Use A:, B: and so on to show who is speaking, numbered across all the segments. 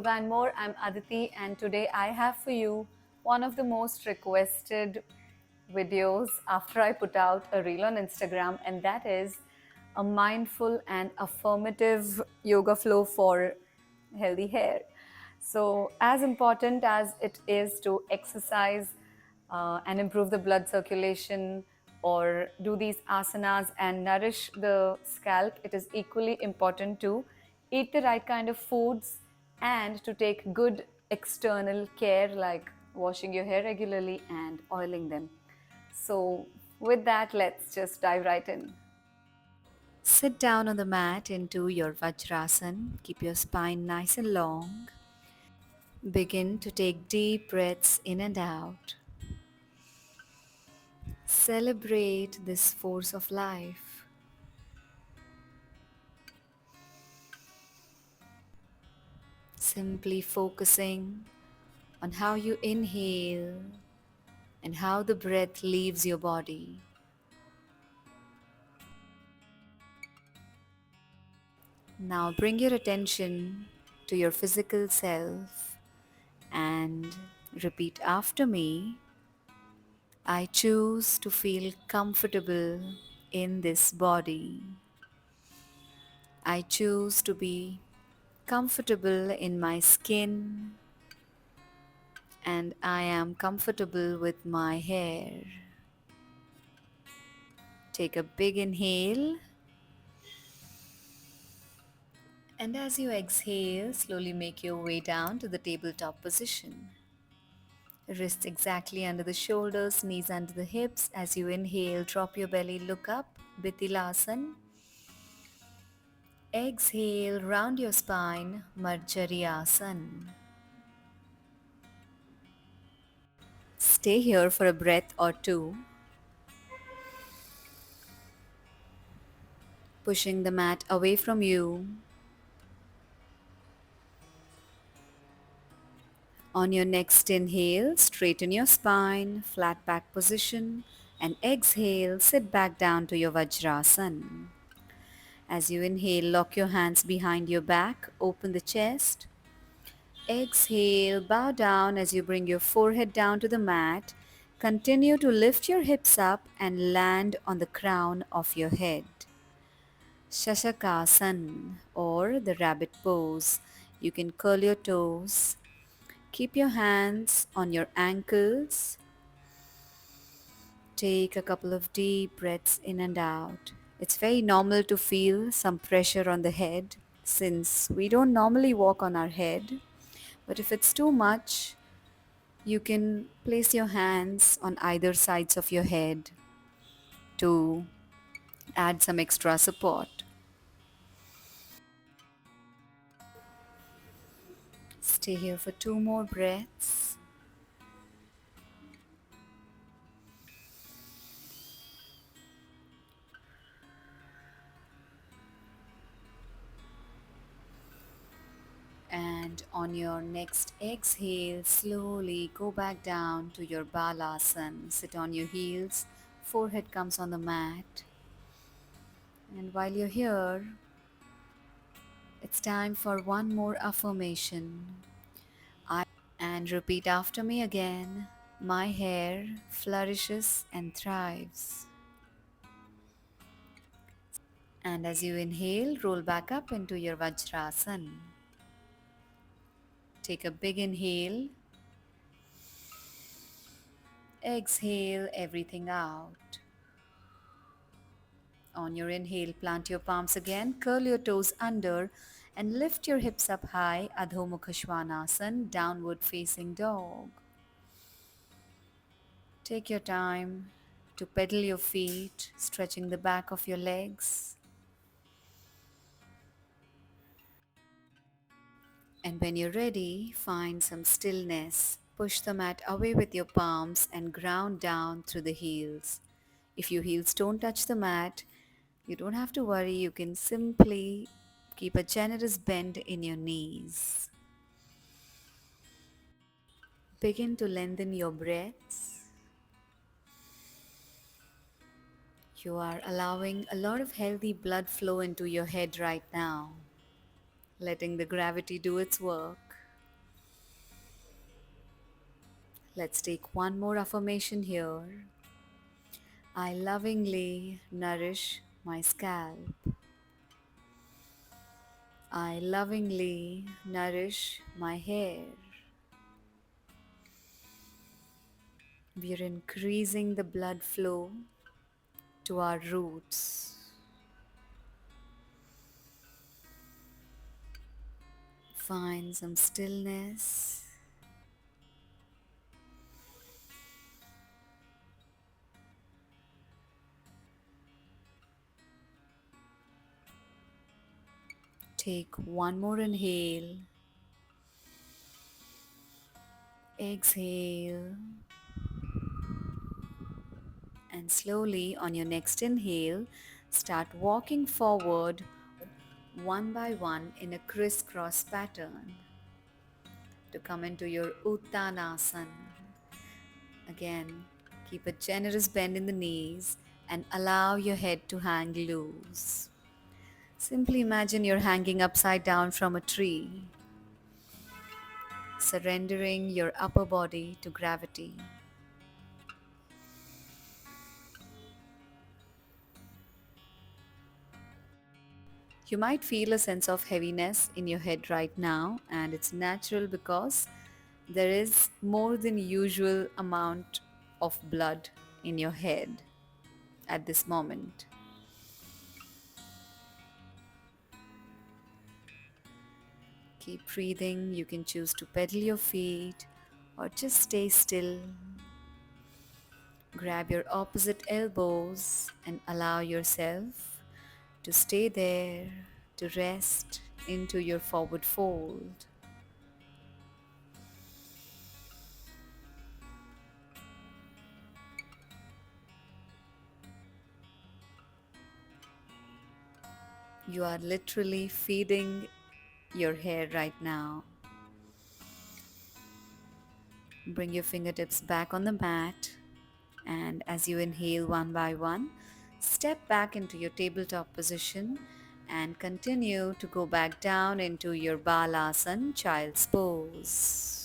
A: Yoga and More. I'm Aditi, and today I have for you one of the most requested videos after I put out a reel on Instagram, and that is a mindful and affirmative yoga flow for healthy hair. So, as important as it is to exercise and improve the blood circulation or do these asanas and nourish the scalp, it is equally important to eat the right kind of foods and to take good external care like washing your hair regularly and oiling them. So, with that, let's just dive right in. Sit down on the mat into your Vajrasan. Keep your spine nice and long. Begin to take deep breaths in and out. Celebrate this force of life. Simply focusing on how you inhale and how the breath leaves your body. Now bring your attention to your physical self and repeat after me. I choose to feel comfortable in this body. I choose to be comfortable in my skin and I am comfortable with my hair. Take a big inhale, and as you exhale, slowly make your way down to the tabletop position. Wrists exactly under the shoulders, knees under the hips. As you inhale, drop your belly, look up, Bithilasan. Exhale, round your spine, Marjaryasan. Stay here for a breath or two, pushing the mat away from you. On your next inhale, straighten your spine, flat back position, and exhale, sit back down to your Vajrasan. As you inhale, lock your hands behind your back, open the chest. Exhale, bow down as you bring your forehead down to the mat. Continue to lift your hips up and land on the crown of your head. Shashakasan or the rabbit pose. You can curl your toes. Keep your hands on your ankles. Take a couple of deep breaths in and out. It's very normal to feel some pressure on the head since we don't normally walk on our head. But if it's too much, you can place your hands on either sides of your head to add some extra support. Stay here for two more breaths. And on your next exhale, slowly go back down to your Balasana. Sit on your heels, forehead comes on the mat. And while you're here, it's time for one more affirmation. And repeat after me again. My hair flourishes and thrives. And as you inhale, roll back up into your Vajrasan. Take a big inhale. Exhale everything out. On your inhale, plant your palms again, curl your toes under and lift your hips up high, Adho Mukha Svanasana, downward facing dog. Take your time to pedal your feet, stretching the back of your legs. And when you're ready, find some stillness. Push the mat away with your palms and ground down through the heels. If your heels don't touch the mat, you don't have to worry. You can simply keep a generous bend in your knees. Begin to lengthen your breaths. You are allowing a lot of healthy blood flow into your head right now, letting the gravity do its work. Let's take one more affirmation here. I lovingly nourish my scalp. I lovingly nourish my hair. We are increasing the blood flow to our roots. Find some stillness. Take one more inhale. Exhale. And slowly on your next inhale, start walking forward one by one in a crisscross pattern to come into your Uttanasana. Again, keep a generous bend in the knees and allow your head to hang loose. Simply imagine you're hanging upside down from a tree, surrendering your upper body to gravity. You might feel a sense of heaviness in your head right now, and it's natural because there is more than usual amount of blood in your head at this moment. Keep breathing. You can choose to pedal your feet or just stay still. Grab your opposite elbows and allow yourself to stay there, to rest into your forward fold. You are literally feeding your hair right now. Bring your fingertips back on the mat, and as you inhale one by one, step back into your tabletop position and continue to go back down into your Balasana, child's pose.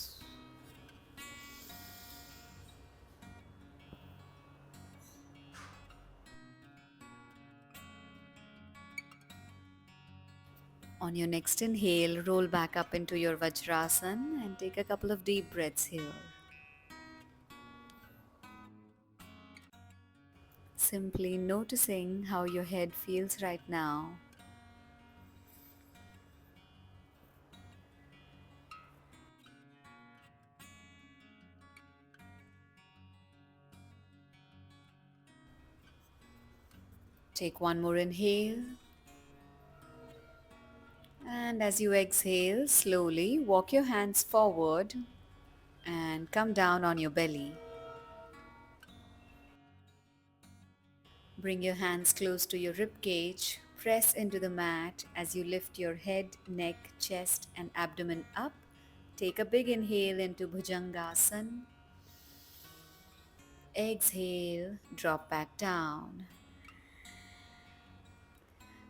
A: On your next inhale, roll back up into your Vajrasana and take a couple of deep breaths here. Simply noticing how your head feels right now. Take one more inhale. And as you exhale, slowly walk your hands forward and come down on your belly. Bring your hands close to your rib cage. Press into the mat as you lift your head, neck, chest, and abdomen up. Take a big inhale into Bhujangasana. Exhale, drop back down.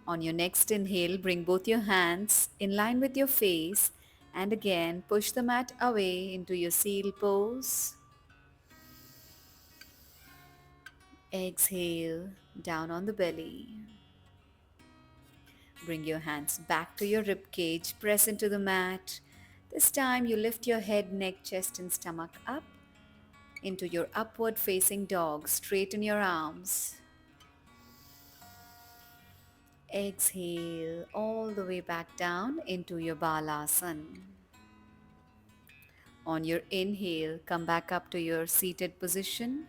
A: On your next inhale, bring both your hands in line with your face and again push the mat away into your seal pose. Exhale, down on the belly. Bring your hands back to your rib cage, press into the mat. This time you lift your head, neck, chest and stomach up into your upward facing dog. Straighten your arms. Exhale all the way back down into your Balasana. On your inhale, come back up to your seated position.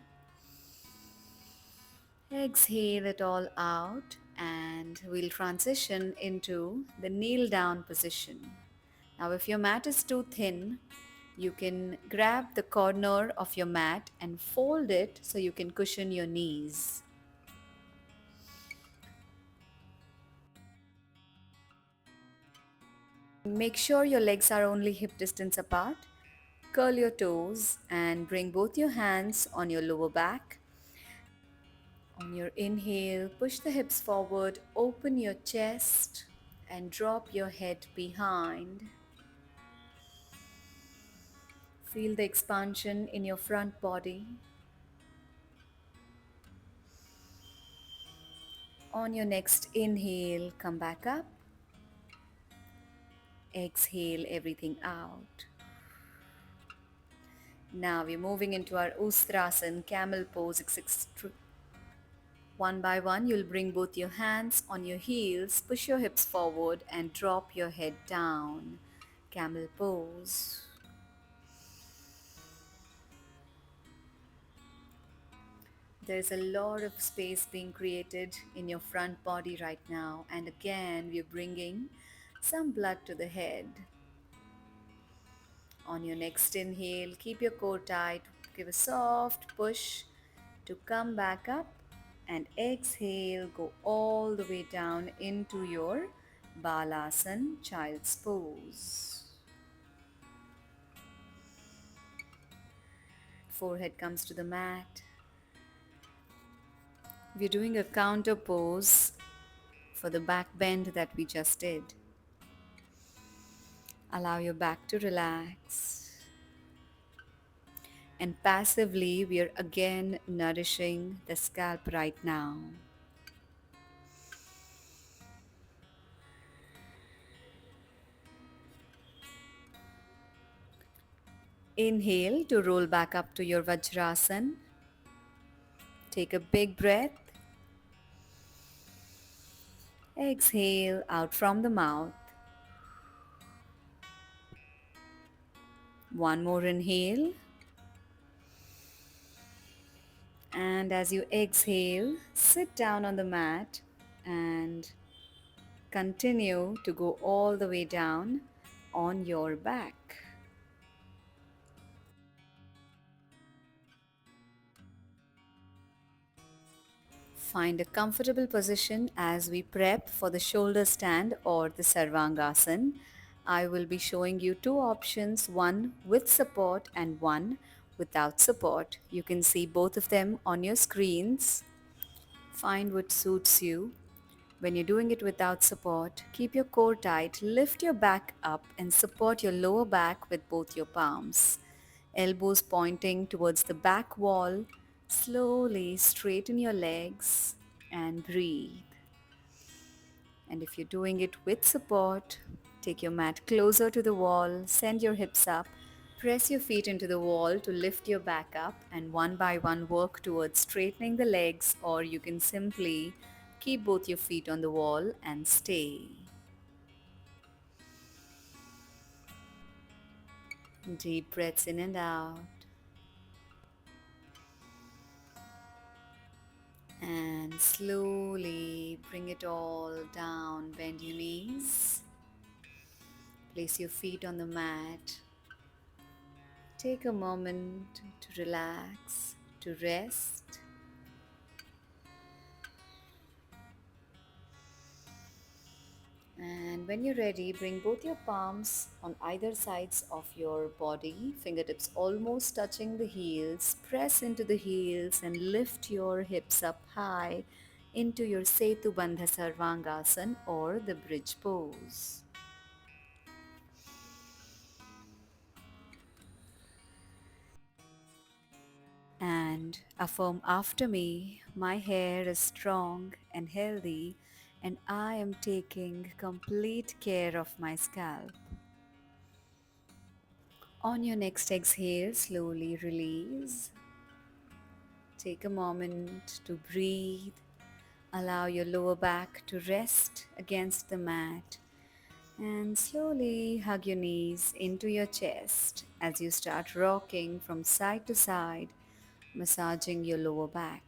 A: Exhale it all out and we'll transition into the kneel down position. Now if your mat is too thin, you can grab the corner of your mat and fold it so you can cushion your knees. Make sure your legs are only hip distance apart. Curl your toes and bring both your hands on your lower back. On your inhale, push the hips forward, open your chest and drop your head behind. Feel the expansion in your front body. On your next inhale, come back up. Exhale everything out. Now we're moving into our Ustrasana, camel pose. One by one, you'll bring both your hands on your heels, push your hips forward, and drop your head down. Camel pose. There's a lot of space being created in your front body right now, and again, we're bringing some blood to the head. On your next inhale, keep your core tight, give a soft push to come back up, and exhale, go all the way down into your Balasana, child's pose. Forehead comes to the mat. We're doing a counter pose for the back bend that we just did. Allow your back to relax. And passively, we are again nourishing the scalp right now. Inhale to roll back up to your Vajrasana. Take a big breath. Exhale out from the mouth. One more inhale. And as you exhale, sit down on the mat and continue to go all the way down on your back. Find a comfortable position as we prep for the shoulder stand or the Sarvangasana. I will be showing you two options, one with support and one without support. You can see both of them on your screens. Find what suits you. When you're doing it without support, keep your core tight, lift your back up and support your lower back with both your palms. Elbows pointing towards the back wall. Slowly straighten your legs and breathe. And if you're doing it with support, take your mat closer to the wall, send your hips up, press your feet into the wall to lift your back up, and one by one work towards straightening the legs, or you can simply keep both your feet on the wall and stay. Deep breaths in and out. And slowly bring it all down. Bend your knees. Place your feet on the mat. Take a moment to relax, to rest. And when you're ready, bring both your palms on either sides of your body, fingertips almost touching the heels. Press into the heels and lift your hips up high into your Setu Bandha Sarvangasana or the bridge pose. And affirm after me, my hair is strong and healthy, and I am taking complete care of my scalp. On your next exhale, slowly release. Take a moment to breathe. Allow your lower back to rest against the mat. And slowly hug your knees into your chest as you start rocking from side to side, massaging your lower back.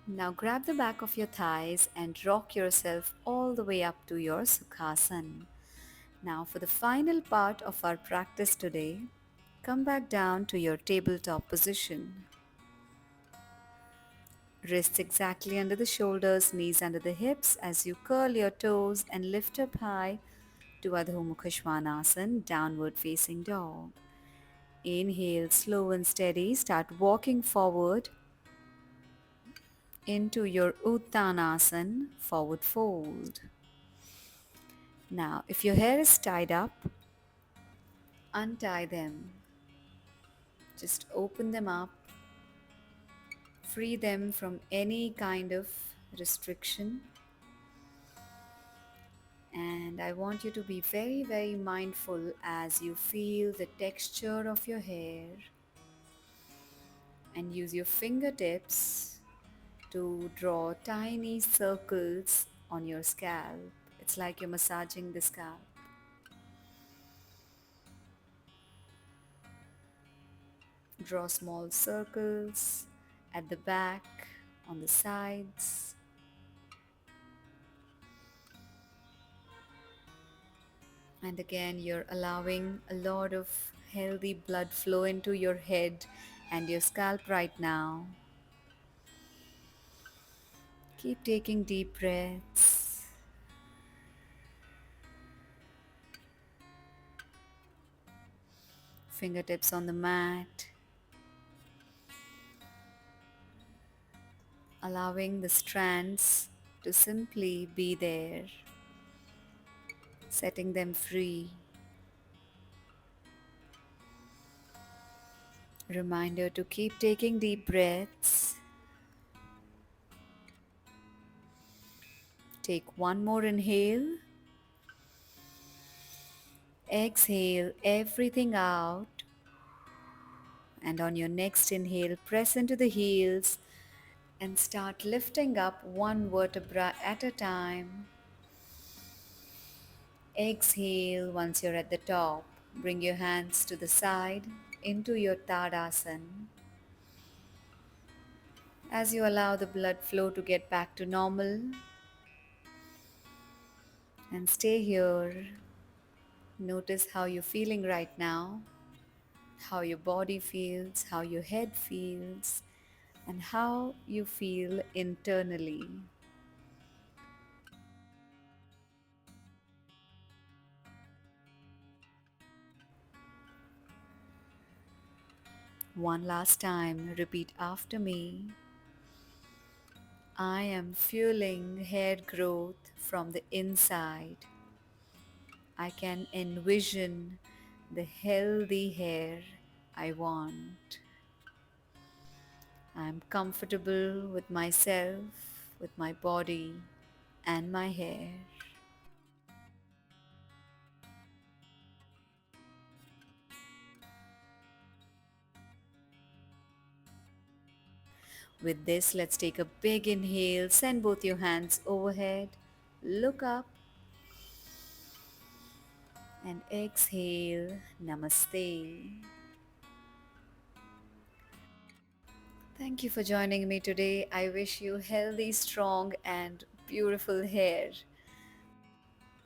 A: Now grab the back of your thighs and rock yourself all the way up to your Sukhasana. Now for the final part of our practice today, come back down to your tabletop position. Wrists exactly under the shoulders, knees under the hips as you curl your toes and lift up high to Adho Mukha Svanasana, downward facing dog. Inhale, slow and steady, start walking forward. into your Uttanasana, forward fold. Now, if your hair is tied up, untie them. Just open them up, free them from any kind of restriction. And I want you to be very, very mindful as you feel the texture of your hair and use your fingertips to draw tiny circles on your scalp. It's like you're massaging the scalp. Draw small circles at the back, on the sides. And again, you're allowing a lot of healthy blood flow into your head and your scalp right now. Keep taking deep breaths. Fingertips on the mat. Allowing the strands to simply be there. Setting them free. Reminder to keep taking deep breaths. Take one more inhale. Exhale everything out. And on your next inhale, press into the heels and start lifting up one vertebra at a time. Exhale once you're at the top. Bring your hands to the side into your Tadasana. As you allow the blood flow to get back to normal, and stay here. Notice how you're feeling right now, how your body feels, how your head feels, and how you feel internally. One last time, repeat after me. I am fueling hair growth from the inside. I can envision the healthy hair I want. I am comfortable with myself, with my body, and my hair. With this, let's take a big inhale. Send both your hands overhead. Look up and exhale. Namaste. Thank you for joining me today. I wish you healthy, strong, and beautiful hair.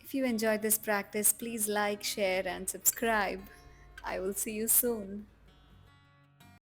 A: If you enjoyed this practice, please like, share, and subscribe. I will see you soon.